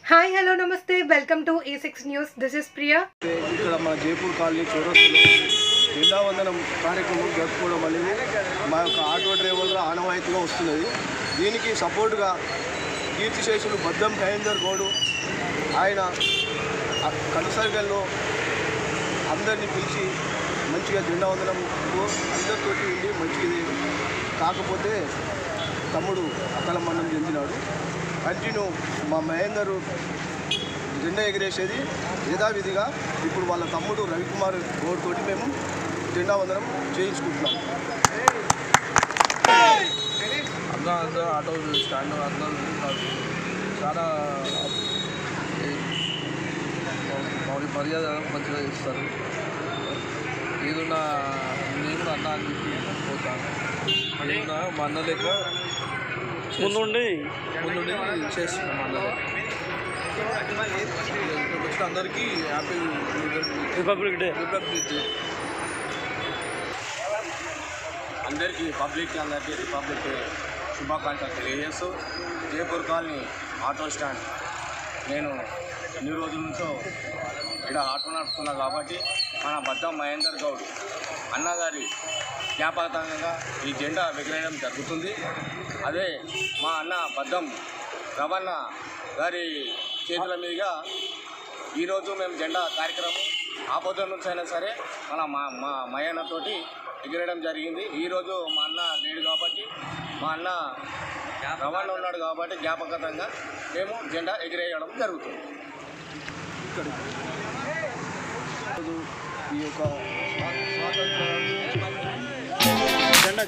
Hi hello నమస్తే welcome to A6 news. This is Priya. ఇక్కడ మన జైపూర్ కాలనీ చౌరస్తాలో జెండా వందనం కార్యక్రమం జరుపుకోవడం అనేది మా యొక్క ఆటో డ్రైవర్ల ఆనవాయితీగా వస్తున్నది. దీనికి సపోర్టుగా కీర్తిశేషులు బద్దం మహేందర్ గౌడ్ ఆయన కనుసర్గల్లో అందరినీ పిలిచి మంచిగా జెండా వందనం అందరితోటి ఉండి మంచిది. కాకపోతే తమ్ముడు అకాల మరణం చెందినాడు. కంటిన్యూ మా మహేందర్ జెండా ఎగిరేసేది యథావిధిగా ఇప్పుడు వాళ్ళ తమ్ముడు రవికుమార్ గౌడ్ తోటి మేము జెండా వందనం చేయించుకుంటున్నాం. అందరూ ఆటో స్టాండ్ అందరూ చాలా మర్యాద మంచిగా ఇస్తారు. ఏదున్నా నేను అన్న అని చెప్పి పోతాను. ఏదన్నా మా అన్న లెక్క ముందుండి చేస్తున్నాం. అన్న లెక్క అందరికీ హ్యాపీ రిపబ్లిక్ డే. అందరికీ రిపబ్లిక్ డే శుభాకాంక్షలు తెలియజేస్తూ జైపూర్ కాలనీ ఆటో స్టాండ్ నేను ఎన్ని రోజుల నుంచో ఇక్కడ ఆటో నడుపుతున్నా కాబట్టి మన బద్దం మహేందర్ గౌడ్ అన్నగారి జ్ఞాపకంగా ఈ జెండా ఎగరేయడం జరుగుతుంది. అదే మా అన్న బద్దం రవణ గారి చేతుల మీదుగా ఈరోజు మేము జెండా కార్యక్రమం ఆపద నుంచి అయినా సరే మా మయన్నతోటి ఎగిరేయడం జరిగింది. ఈరోజు మా అన్న లేడు కాబట్టి మా అన్న రవాణా ఉన్నాడు కాబట్టి జ్ఞాపకంగా మేము జెండా ఎగిరేయడం జరుగుతుంది. ఈ యొక్క స్వాతంత్ర జెండా